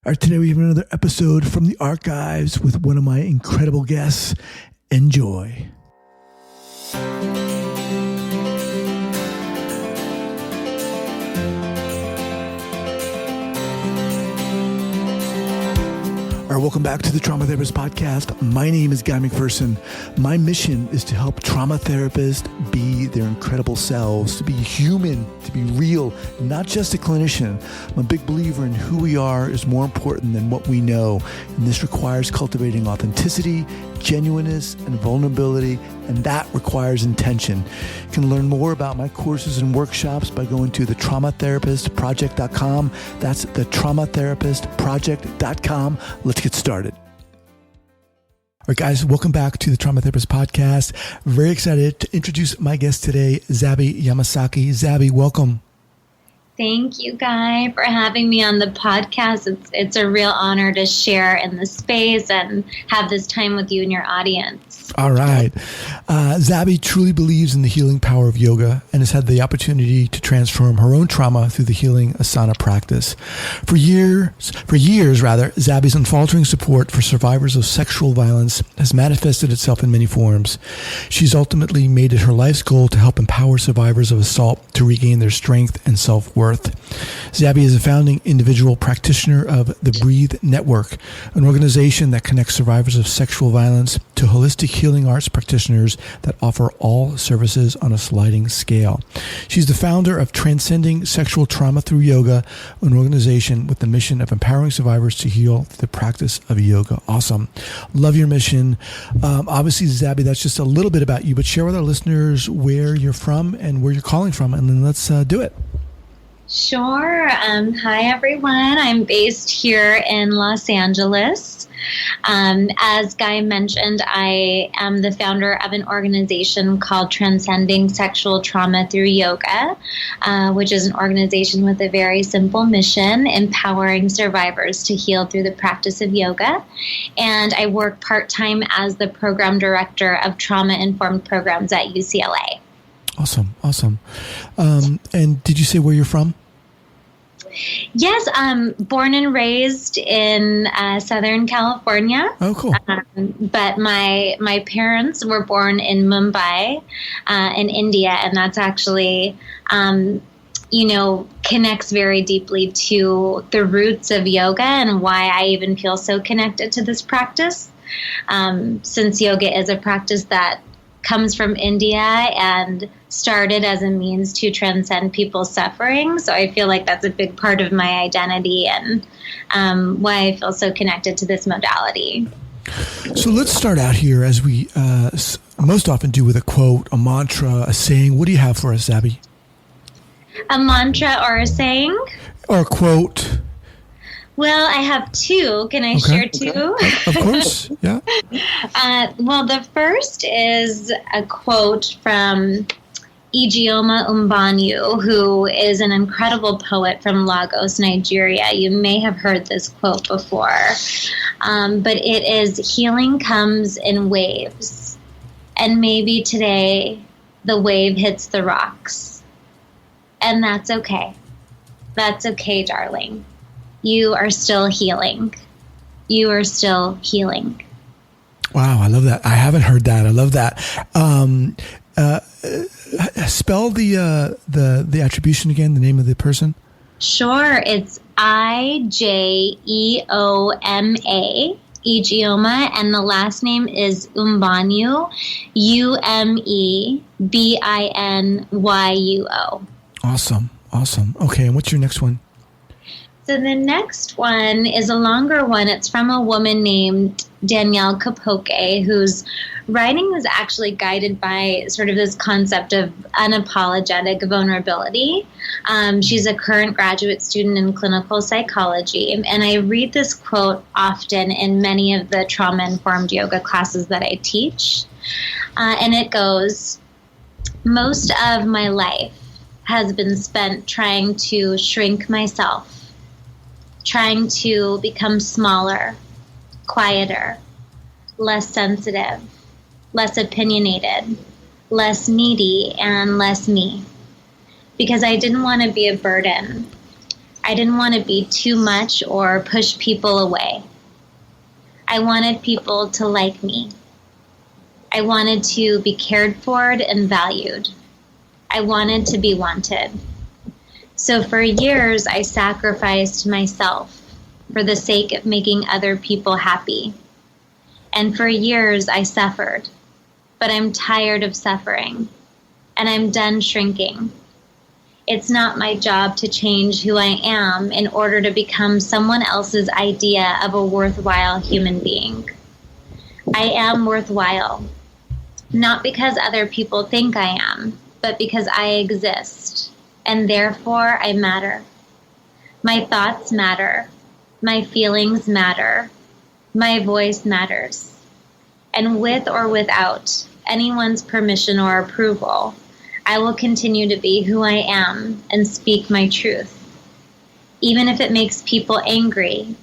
All right, today we have another episode from the archives with one of my incredible guests. Enjoy. All right, welcome back to the Trauma Therapist Podcast. My name is Guy McPherson. My mission is to help trauma therapists be their incredible selves, to be human, to be real, not just a clinician. I'm a big believer in who we are is more important than what we know. And this requires cultivating authenticity, genuineness, and vulnerability, and that requires intention. You can learn more about my courses and workshops by going to thetraumatherapistproject.com. That's thetraumatherapistproject.com. Let's get started. All right, guys, welcome back to the Trauma Therapist Podcast. Very excited to introduce my guest today, Zabie Yamasaki. Zabie, welcome. Thank you, Guy, for having me on the podcast. It's a real honor to share in the space and have this time with you and your audience. All right. Zabie truly believes in the healing power of yoga and has had the opportunity to transform her own trauma through the healing asana practice. For years, Zabie's unfaltering support for survivors of sexual violence has manifested itself in many forms. She's ultimately made it her life's goal to help empower survivors of assault to regain their strength and self-worth. Zabie is a founding individual practitioner of the Breathe Network, an organization that connects survivors of sexual violence to holistic healing arts practitioners that offer all services on a sliding scale. She's the founder of Transcending Sexual Trauma Through Yoga, an organization with the mission of empowering survivors to heal through the practice of yoga. Awesome. Love your mission. Obviously, Zabie, that's just a little bit about you, but share with our listeners where you're from and where you're calling from, and then let's do it. Sure. Hi, everyone. I'm based here in Los Angeles. As Guy mentioned, I am the founder of an organization called Transcending Sexual Trauma Through Yoga, which is an organization with a very simple mission, empowering survivors to heal through the practice of yoga. And I work part-time as the program director of trauma-informed programs at UCLA. Awesome. And did you say where you're from? Yes, born and raised in Southern California. Oh, cool. But my parents were born in Mumbai, in India, and that's actually, connects very deeply to the roots of yoga and why I even feel so connected to this practice, since yoga is a practice that comes from India and started as a means to transcend people's suffering. So I feel like that's a big part of my identity and why I feel so connected to this modality. So let's start out here as we most often do with a quote, a mantra, a saying. What do you have for us, Zabie? A mantra or a saying? Or a quote. Well, I have two. Can I share two? Okay. Of course, yeah. Well, the first is a quote from Ijeoma who is an incredible poet from Lagos, Nigeria. You may have heard this quote before, but it is, "Healing comes in waves, and maybe today the wave hits the rocks. And that's okay. That's okay, darling. You are still healing. You are still healing." Wow, I love that. I haven't heard that. I love that. Spell the attribution again, the name of the person. Sure. It's Ijeoma, Ijeoma, and the last name is umebinyuo, umebinyuo. Awesome. Okay, and what's your next one? So the next one is a longer one. It's from a woman named Danielle Capoque, whose writing was actually guided by sort of this concept of unapologetic vulnerability. She's a current graduate student in clinical psychology, and I read this quote often in many of the trauma-informed yoga classes that I teach. And it goes, "Most of my life has been spent trying to shrink myself, trying to become smaller, quieter, less sensitive, less opinionated, less needy, and less me. Because I didn't want to be a burden. I didn't want to be too much or push people away. I wanted people to like me. I wanted to be cared for and valued. I wanted to be wanted. So for years, I sacrificed myself for the sake of making other people happy. And for years, I suffered. But I'm tired of suffering. And I'm done shrinking. It's not my job to change who I am in order to become someone else's idea of a worthwhile human being. I am worthwhile, not because other people think I am, but because I exist, and therefore I matter. My thoughts matter. My feelings matter. My voice matters. And with or without anyone's permission or approval, I will continue to be who I am and speak my truth. Even if it makes people angry,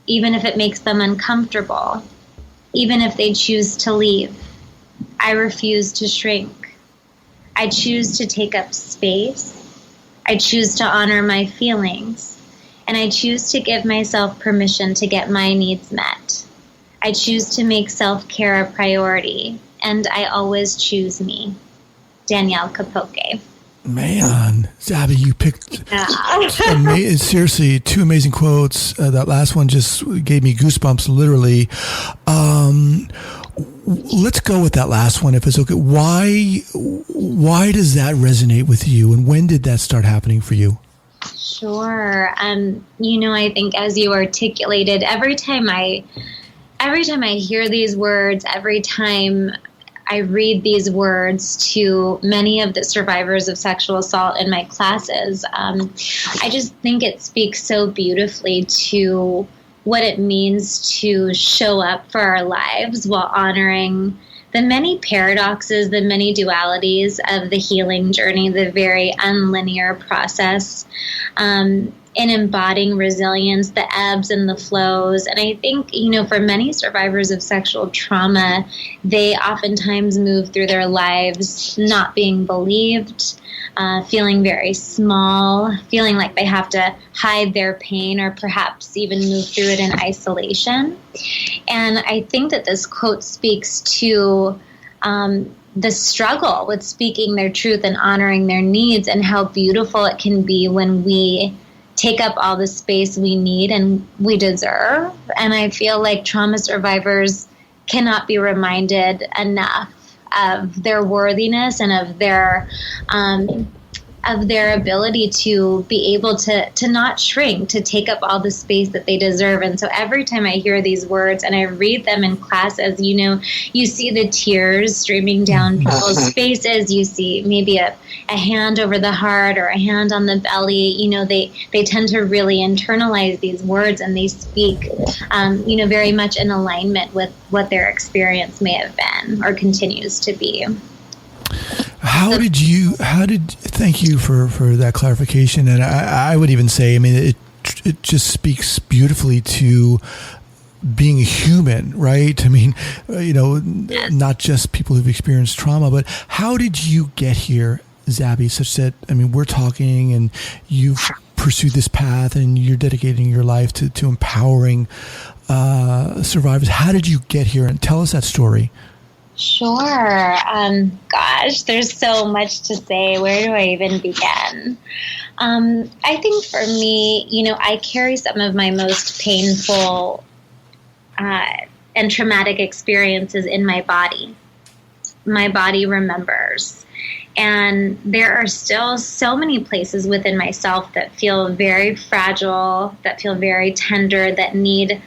even if it makes them uncomfortable, even if they choose to leave, I refuse to shrink. I choose to take up space. I choose to honor my feelings. And I choose to give myself permission to get my needs met. I choose to make self-care a priority. And I always choose me. Danielle Capoque. Man, Zabie, you picked seriously 2 amazing quotes. That last one just gave me goosebumps, literally. Let's go with that last one, if it's okay. Why does that resonate with you, and when did that start happening for you? Sure. I think as you articulated, every time I hear these words, every time I read these words to many of the survivors of sexual assault in my classes, I just think it speaks so beautifully to what it means to show up for our lives while honoring the many paradoxes, the many dualities of the healing journey, the very unlinear process, in embodying resilience, the ebbs and the flows. And I think, for many survivors of sexual trauma, they oftentimes move through their lives not being believed, feeling very small, feeling like they have to hide their pain or perhaps even move through it in isolation. And I think that this quote speaks to the struggle with speaking their truth and honoring their needs, and how beautiful it can be when we take up all the space we need and we deserve. And I feel like trauma survivors cannot be reminded enough of their worthiness and of their ability to be able to not shrink, to take up all the space that they deserve. And so every time I hear these words and I read them in classes, you see the tears streaming down people's faces. You see maybe a hand over the heart or a hand on the belly. They tend to really internalize these words, and they speak, very much in alignment with what their experience may have been or continues to be. Thank you for that clarification. And I would even say, it just speaks beautifully to being a human, right? Not just people who've experienced trauma, but how did you get here, Zabie, such that, we're talking and you've pursued this path and you're dedicating your life to empowering survivors. How did you get here? And tell us that story. Sure. Gosh, there's so much to say. Where do I even begin? I think for me, I carry some of my most painful and traumatic experiences in my body. My body remembers. And there are still so many places within myself that feel very fragile, that feel very tender, that need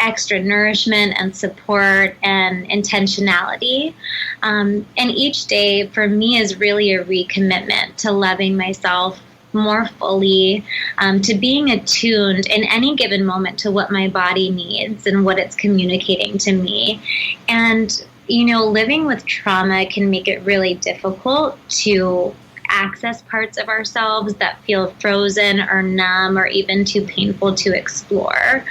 extra nourishment and support and intentionality. And each day for me is really a recommitment to loving myself more fully, to being attuned in any given moment to what my body needs and what it's communicating to me. And, living with trauma can make it really difficult to access parts of ourselves that feel frozen or numb or even too painful to explore.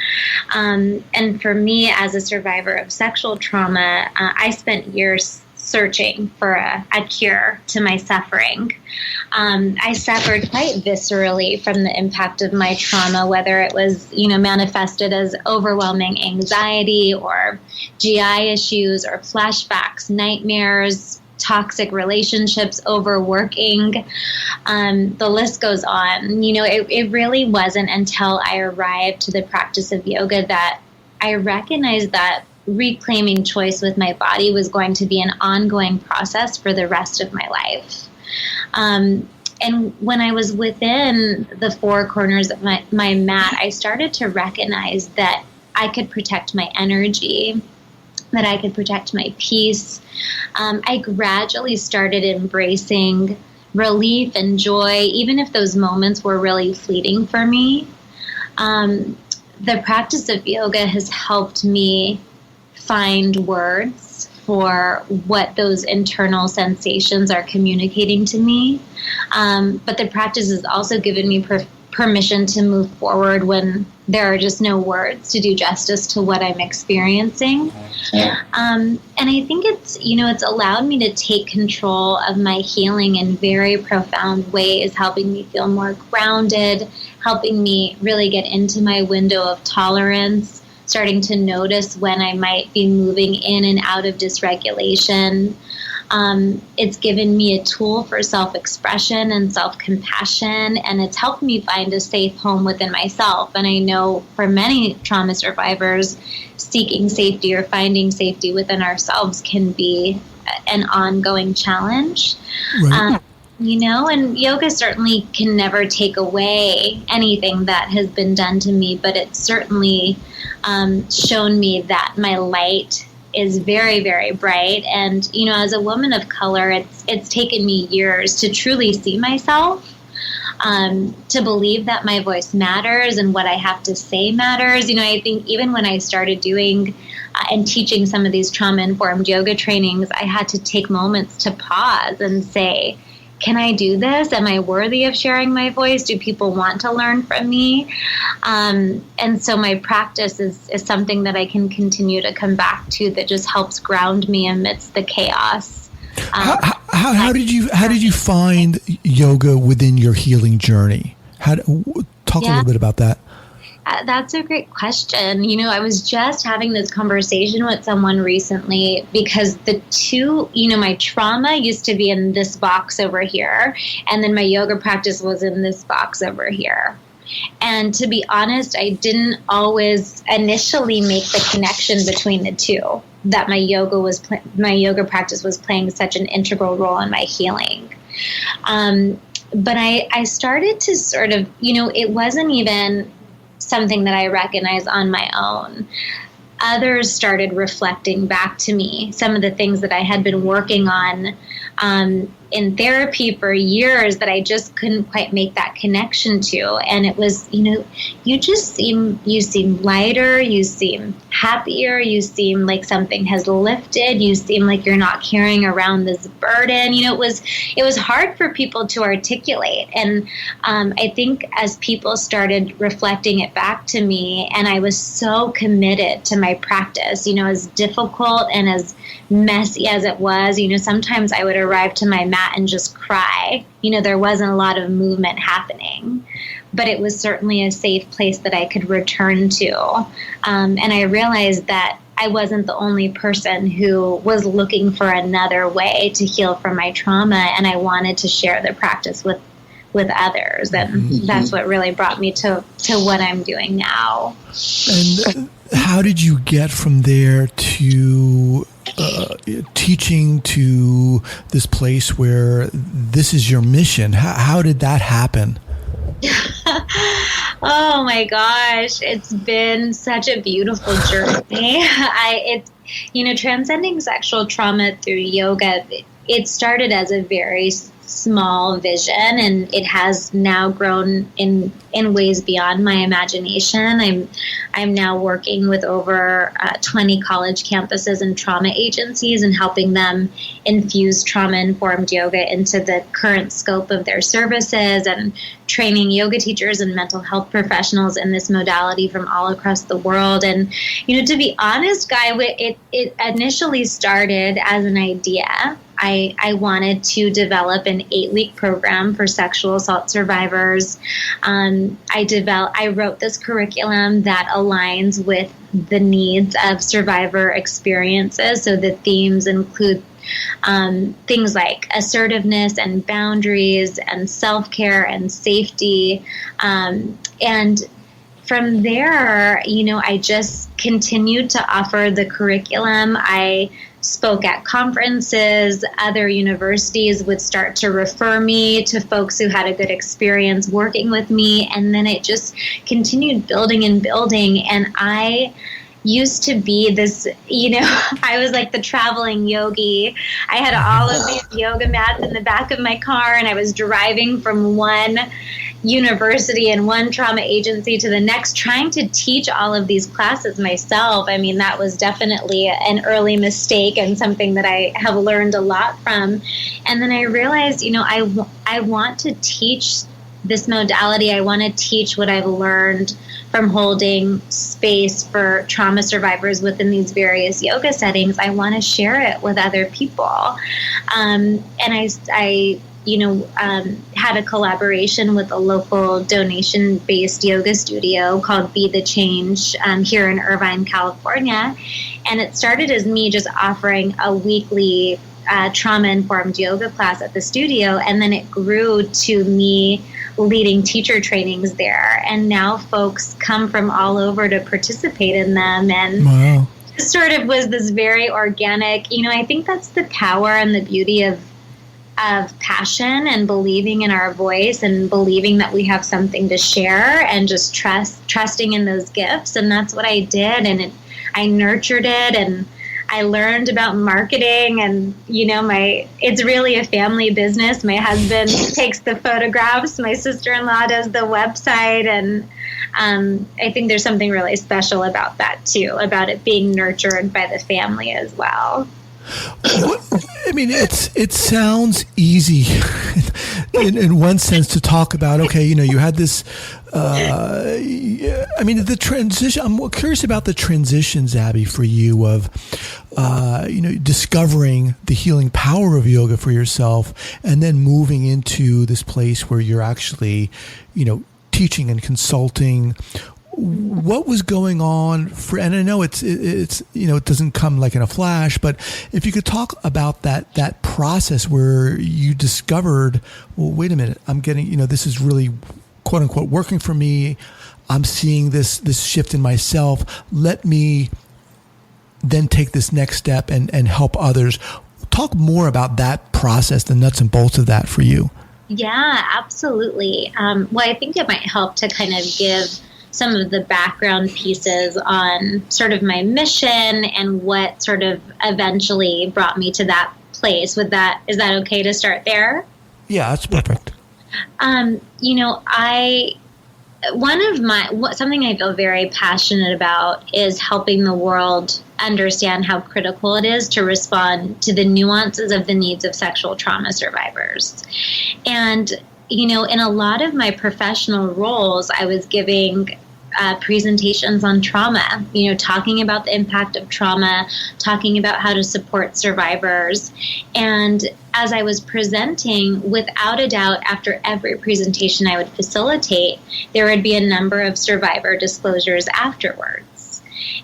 And for me, as a survivor of sexual trauma, I spent years searching for a cure to my suffering. I suffered quite viscerally from the impact of my trauma, whether it was, manifested as overwhelming anxiety or GI issues or flashbacks, nightmares, toxic relationships, overworking. The list goes on. It really wasn't until I arrived to the practice of yoga that I recognized that reclaiming choice with my body was going to be an ongoing process for the rest of my life. And when I was within the four corners of my mat, I started to recognize that I could protect my energy, that I could protect my peace. I gradually started embracing relief and joy, even if those moments were really fleeting for me. The practice of yoga has helped me find words for what those internal sensations are communicating to me. But the practice has also given me permission to move forward when there are just no words to do justice to what I'm experiencing. And I think it's allowed me to take control of my healing in very profound ways, helping me feel more grounded, helping me really get into my window of tolerance, starting to notice when I might be moving in and out of dysregulation. It's given me a tool for self-expression and self-compassion, and it's helped me find a safe home within myself. And I know for many trauma survivors, seeking safety or finding safety within ourselves can be an ongoing challenge. Right. And yoga certainly can never take away anything that has been done to me, but it's certainly shown me that my light is very, very bright. And, as a woman of color, it's taken me years to truly see myself, to believe that my voice matters and what I have to say matters. I think even when I started doing and teaching some of these trauma-informed yoga trainings, I had to take moments to pause and say, can I do this? Am I worthy of sharing my voice? Do people want to learn from me? And so my practice is something that I can continue to come back to that just helps ground me amidst the chaos. How did you find yoga within your healing journey? Talk a little bit about that. That's a great question. I was just having this conversation with someone recently because the two, my trauma used to be in this box over here, and then my yoga practice was in this box over here. And to be honest, I didn't always initially make the connection between the two, that my yoga practice was playing such an integral role in my healing. But I started to sort of, it wasn't even something that I recognize on my own. Others started reflecting back to me some of the things that I had been working on in therapy for years that I just couldn't quite make that connection to. And it was, you seem lighter, you seem happier, you seem like something has lifted, you seem like you're not carrying around this burden. It was hard for people to articulate. And I think as people started reflecting it back to me, and I was so committed to my practice, as difficult and as messy as it was, sometimes I would arrive to my mat and just cry. There wasn't a lot of movement happening, but it was certainly a safe place that I could return to. And I realized that I wasn't the only person who was looking for another way to heal from my trauma, and I wanted to share the practice with others. And that's what really brought me to what I'm doing now. And how did you get from there to teaching to this place where this is your mission? How did that happen? Oh my gosh, it's been such a beautiful journey. Transcending sexual trauma through yoga, it started as a very small vision, and it has now grown in ways beyond my imagination. I'm now working with over 20 college campuses and trauma agencies and helping them infuse trauma-informed yoga into the current scope of their services, and training yoga teachers and mental health professionals in this modality from all across the world. And, to be honest, Guy, it initially started as an idea. I wanted to develop an 8-week program for sexual assault survivors. I wrote this curriculum that aligns with the needs of survivor experiences. So the themes include things like assertiveness and boundaries and self-care and safety. And from there, I just continued to offer the curriculum. I spoke at conferences. Other universities would start to refer me to folks who had a good experience working with me. And then it just continued building and building. And I used to be this, I was like the traveling yogi. I had all of these yoga mats in the back of my car, and I was driving from one university and one trauma agency to the next, trying to teach all of these classes myself. I mean, that was definitely an early mistake and something that I have learned a lot from. And then I realized, I want to teach this modality. I want to teach what I've learned from holding space for trauma survivors within these various yoga settings. I want to share it with other people. And I had a collaboration with a local donation-based yoga studio called Be the Change here in Irvine, California. And it started as me just offering a weekly trauma-informed yoga class at the studio. And then it grew to me leading teacher trainings there. And now folks come from all over to participate in them. And wow. It sort of was this very organic, I think that's the power and the beauty of passion and believing in our voice and believing that we have something to share and just trusting in those gifts. And that's what I did. And I nurtured it, and I learned about marketing, and, it's really a family business. My husband takes the photographs. My sister-in-law does the website. And I think there's something really special about that too, about it being nurtured by the family as well. I mean, it sounds easy in one sense to talk about, okay, you had this, the transition. I'm curious about the transition, Zabie, for you of, discovering the healing power of yoga for yourself and then moving into this place where you're actually, teaching and consulting. What was going on and I know it's it doesn't come like in a flash, but if you could talk about that process where you discovered, well, wait a minute, I'm getting, this is really quote unquote working for me. I'm seeing this shift in myself. Let me then take this next step and help others. Talk more about that process, the nuts and bolts of that for you. Yeah, absolutely. Well, I think it might help to kind of give some of the background pieces on sort of my mission and what sort of eventually brought me to that place. Is that okay to start there? Yeah, that's perfect. Something I feel very passionate about is helping the world understand how critical it is to respond to the nuances of the needs of sexual trauma survivors. And in a lot of my professional roles, I was giving presentations on trauma, talking about the impact of trauma, talking about how to support survivors. And as I was presenting, without a doubt, after every presentation I would facilitate, there would be a number of survivor disclosures afterwards.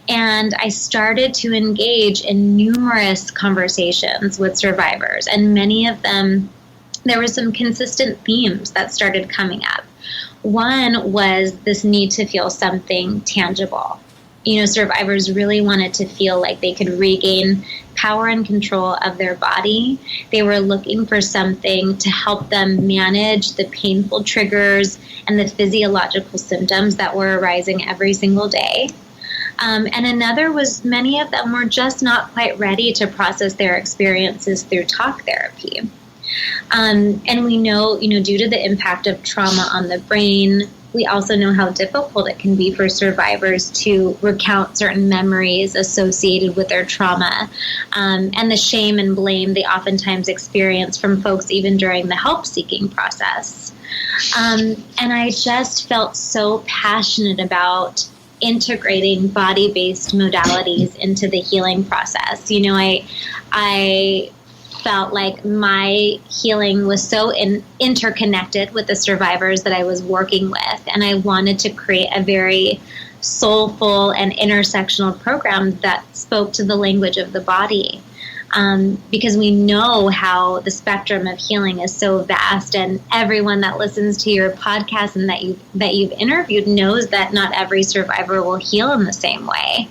And I started to engage in numerous conversations with survivors, and many of them, there were some consistent themes that started coming up. One was this need to feel something tangible. Survivors really wanted to feel like they could regain power and control of their body. They were looking for something to help them manage the painful triggers and the physiological symptoms that were arising every single day. And another was many of them were just not quite ready to process their experiences through talk therapy. And we know, due to the impact of trauma on the brain, we also know how difficult it can be for survivors to recount certain memories associated with their trauma, and the shame and blame they oftentimes experience from folks even during the help-seeking process. And I just felt so passionate about integrating body-based modalities into the healing process. I felt like my healing was so interconnected with the survivors that I was working with, and I wanted to create a very soulful and intersectional program that spoke to the language of the body, because we know how the spectrum of healing is so vast, and everyone that listens to your podcast and that you've interviewed knows that not every survivor will heal in the same way,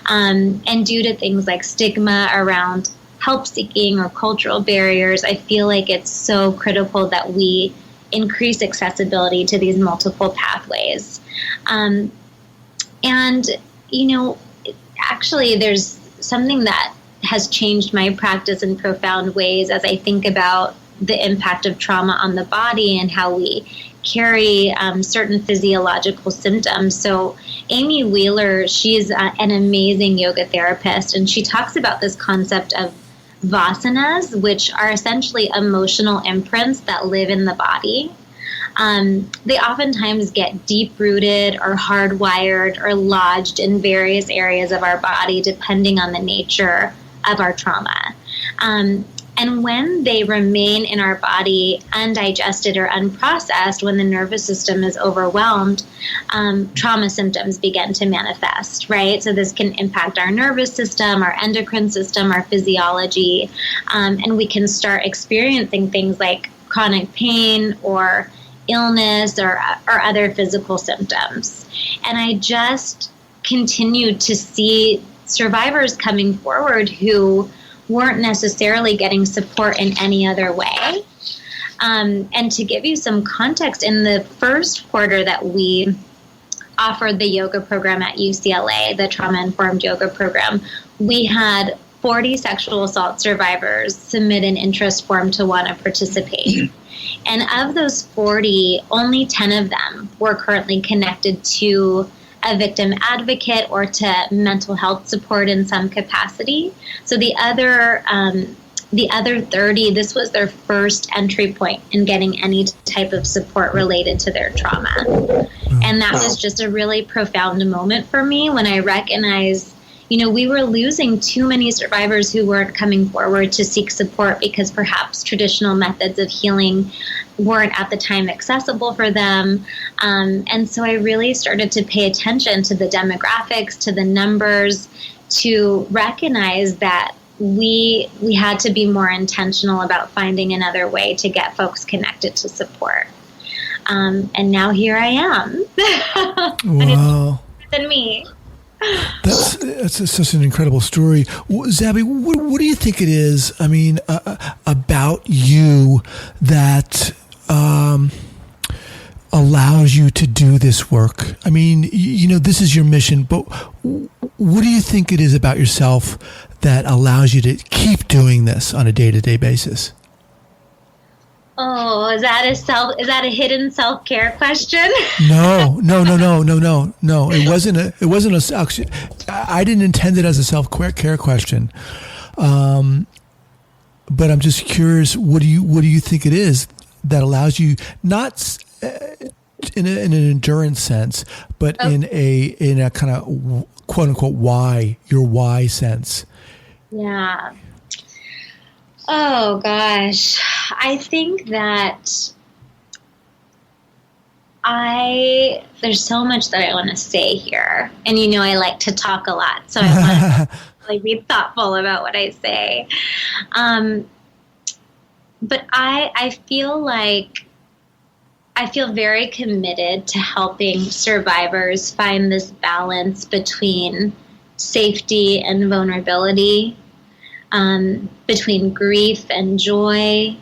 and due to things like stigma around help-seeking or cultural barriers, I feel like it's so critical that we increase accessibility to these multiple pathways. And, actually there's something that has changed my practice in profound ways as I think about the impact of trauma on the body and how we carry certain physiological symptoms. So Amy Wheeler, she's an amazing yoga therapist, and she talks about this concept of vasanas, which are essentially emotional imprints that live in the body. They oftentimes get deep-rooted or hardwired or lodged in various areas of our body, depending on the nature of our trauma. And when they remain in our body undigested or unprocessed, when the nervous system is overwhelmed, trauma symptoms begin to manifest, right? So this can impact our nervous system, our endocrine system, our physiology, and we can start experiencing things like chronic pain or illness or other physical symptoms. And I just continued to see survivors coming forward who weren't necessarily getting support in any other way. And to give you some context, in the first quarter that we offered the yoga program at UCLA, the trauma-informed yoga program, we had 40 sexual assault survivors submit an interest form to want to participate. And of those 40, only 10 of them were currently connected to a victim advocate or to mental health support in some capacity. So the other 30, this was their first entry point in getting any type of support related to their trauma. And that was just a really profound moment for me when I recognized, we were losing too many survivors who weren't coming forward to seek support because perhaps traditional methods of healing weren't at the time accessible for them. And so I really started to pay attention to the demographics, to the numbers, to recognize that we had to be more intentional about finding another way to get folks connected to support. And now here I am. Wow. And it's bigger than me. That's such an incredible story. Zabie, what do you think it is, about you that allows you to do this work? This is your mission, but what do you think it is about yourself that allows you to keep doing this on a day-to-day basis? Oh, is that a hidden self-care question? No. It wasn't a I didn't intend it as a self-care question. But I'm just curious, what do you think it is that allows you, not in an endurance sense, but in a kind of quote unquote your why sense? Yeah. Oh gosh. I think that there's so much that I want to say here. And I like to talk a lot, so I want to be thoughtful about what I say. But I feel very committed to helping survivors find this balance between safety and vulnerability, between grief and joy,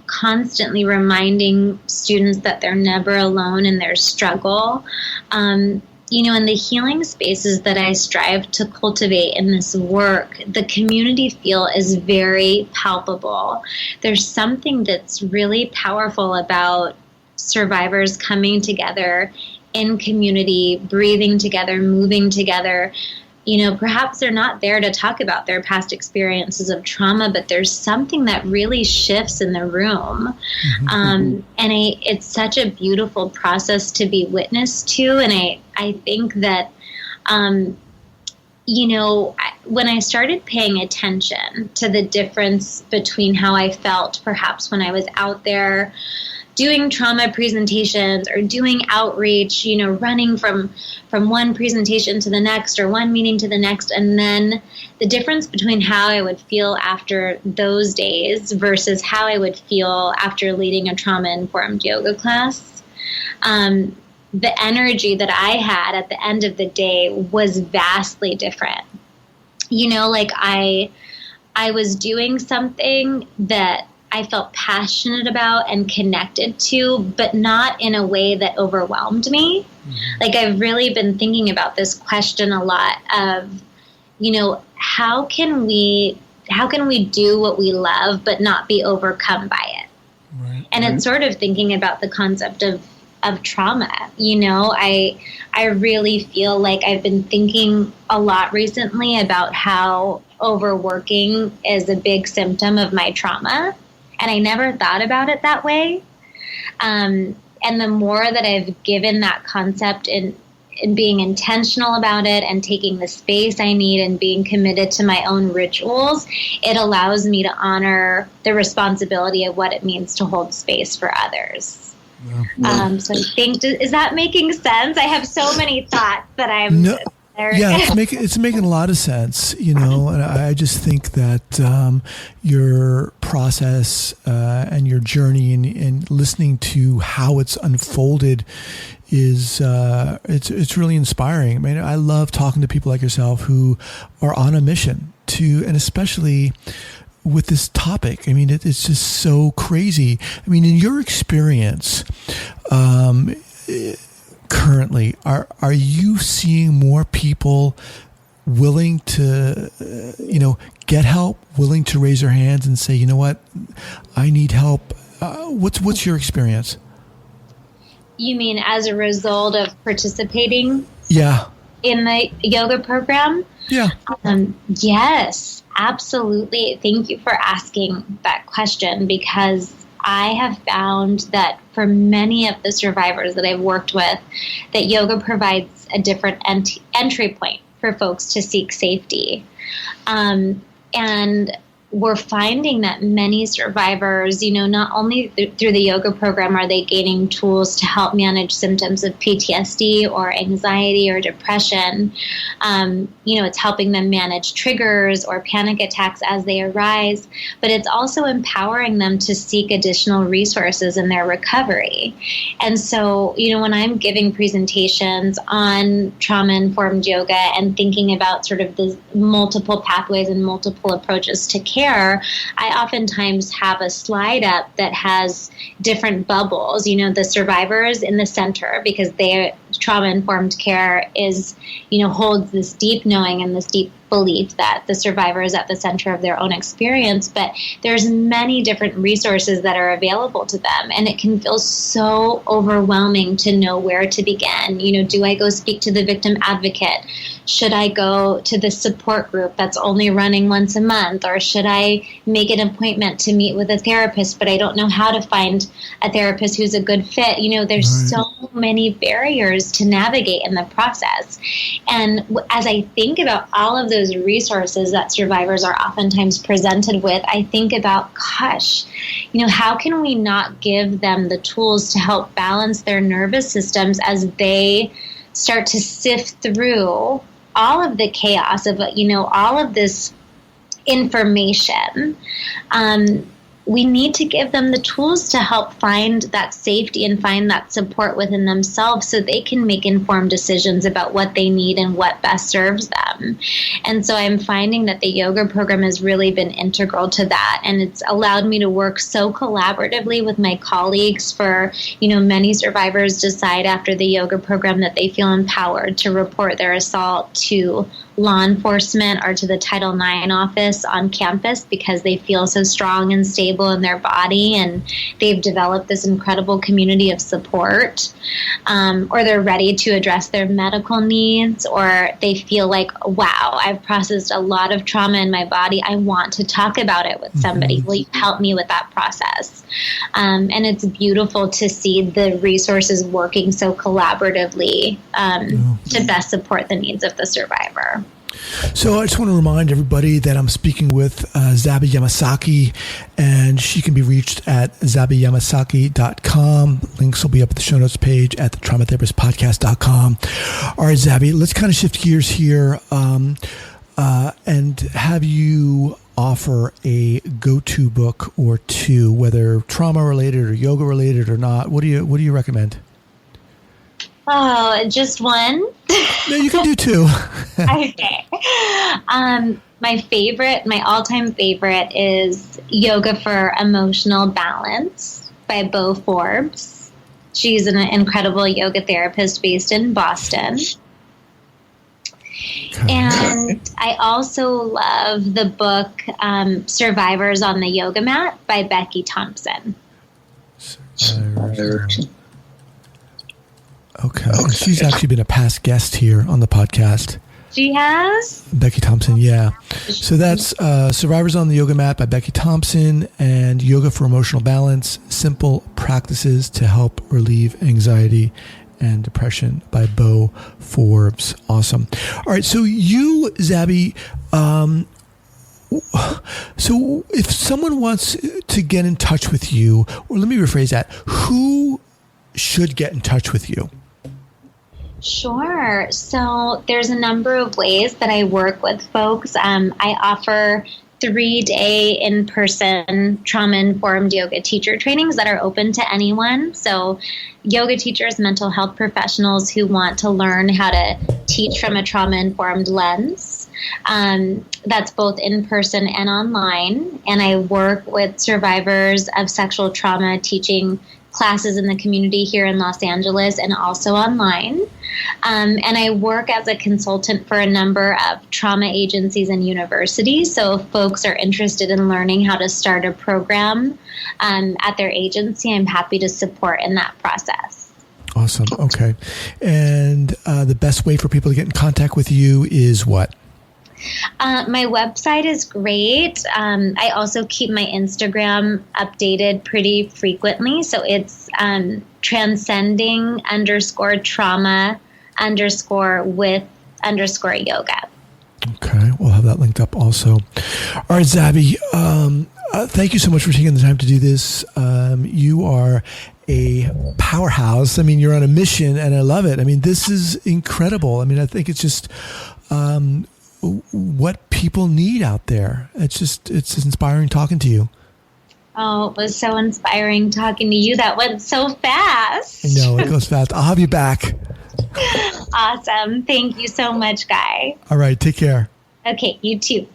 constantly reminding students that they're never alone in their struggle. in the healing spaces that I strive to cultivate in this work, the community feel is very palpable. There's something that's really powerful about survivors coming together in community, breathing together, moving together. Perhaps they're not there to talk about their past experiences of trauma, but there's something that really shifts in the room. And it's such a beautiful process to be witness to. And I think that, when I started paying attention to the difference between how I felt perhaps when I was out there doing trauma presentations or doing outreach, running from one presentation to the next or one meeting to the next, and then the difference between how I would feel after those days versus how I would feel after leading a trauma-informed yoga class. The energy that I had at the end of the day was vastly different. I was doing something that I felt passionate about and connected to, but not in a way that overwhelmed me. I've really been thinking about this question a lot of, how can we do what we love but not be overcome by it? Right. And it's sort of thinking about the concept of trauma. I really feel like I've been thinking a lot recently about how overworking is a big symptom of my trauma. And I never thought about it that way. And the more that I've given that concept in being intentional about it and taking the space I need and being committed to my own rituals, it allows me to honor the responsibility of what it means to hold space for others. Yeah. So I think, is that making sense? I have so many thoughts that I'm... No. Yeah, it's making a lot of sense, and I just think that your process and your journey and listening to how it's unfolded is it's really inspiring. I mean, I love talking to people like yourself who are on a mission and especially with this topic. I mean, it's just so crazy. I mean, in your experience, currently, are you seeing more people willing to, get help, willing to raise their hands and say, you know what, I need help? What's your experience? You mean as a result of participating? Yeah. In the yoga program? Yeah. Yes, absolutely. Thank you for asking that question, because I have found that for many of the survivors that I've worked with, that yoga provides a different entry point for folks to seek safety. And we're finding that many survivors, not only through the yoga program are they gaining tools to help manage symptoms of PTSD or anxiety or depression. It's helping them manage triggers or panic attacks as they arise, but it's also empowering them to seek additional resources in their recovery. And so, when I'm giving presentations on trauma-informed yoga and thinking about sort of the multiple pathways and multiple approaches to care, I oftentimes have a slide up that has different bubbles, the survivors in the center, because their trauma-informed care is, holds this deep knowing and this deep belief that the survivor is at the center of their own experience, but there's many different resources that are available to them, and it can feel so overwhelming to know where to begin. Do I go speak to the victim advocate? Should I go to the support group that's only running once a month? Or should I make an appointment to meet with a therapist, but I don't know how to find a therapist who's a good fit? There's so many barriers to navigate in the process. And as I think about all of those resources that survivors are oftentimes presented with, I think about, gosh, how can we not give them the tools to help balance their nervous systems as they start to sift through all of the chaos of, all of this information. we need to give them the tools to help find that safety and find that support within themselves so they can make informed decisions about what they need and what best serves them. And so I'm finding that the yoga program has really been integral to that. And it's allowed me to work so collaboratively with my colleagues. For, many survivors decide after the yoga program that they feel empowered to report their assault to law enforcement or to the Title IX office on campus because they feel so strong and stable in their body, and they've developed this incredible community of support, or they're ready to address their medical needs, or they feel like, wow, I've processed a lot of trauma in my body. I want to talk about it with somebody. Will you help me with that process? And it's beautiful to see the resources working so collaboratively to best support the needs of the survivor. So I just want to remind everybody that I'm speaking with Zabie Yamasaki, and she can be reached at zabieyamasaki.com. Links will be up at the show notes page at the traumatherapistpodcast.com. All right, Zabie, let's kind of shift gears here and have you offer a go-to book or two, whether trauma related or yoga related or not. What do you recommend? Oh, just one? No, you can do two. Okay. My all-time favorite is Yoga for Emotional Balance by Bo Forbes. She's an incredible yoga therapist based in Boston. Okay. And I also love the book Survivors on the Yoga Mat by Becky Thompson. Okay. She's actually been a past guest here on the podcast. She has? Becky Thompson, yeah. So that's Survivors on the Yoga Mat by Becky Thompson and Yoga for Emotional Balance, Simple Practices to Help Relieve Anxiety and Depression by Bo Forbes. Awesome. All right. So you, Zabie, so if someone wants to get in touch with you, or let me rephrase that, who should get in touch with you? Sure. So there's a number of ways that I work with folks. I offer 3-day in-person trauma-informed yoga teacher trainings that are open to anyone. So yoga teachers, mental health professionals who want to learn how to teach from a trauma-informed lens. That's both in person and online. And I work with survivors of sexual trauma teaching classes in the community here in Los Angeles and also online. And I work as a consultant for a number of trauma agencies and universities. So if folks are interested in learning how to start a program at their agency, I'm happy to support in that process. Awesome. Okay. And the best way for people to get in contact with you is what? My website is great. I also keep my Instagram updated pretty frequently. So it's transcending_trauma_with_yoga. Okay. We'll have that linked up also. All right, Zabie, thank you so much for taking the time to do this. You are a powerhouse. I mean, you're on a mission and I love it. I mean, this is incredible. I mean, I think it's just what people need out there. It's inspiring talking to you. Oh, it was so inspiring talking to you. That went so fast. I know, it goes fast. I'll have you back. Awesome. Thank you so much, Guy. All right, take care. Okay, you too.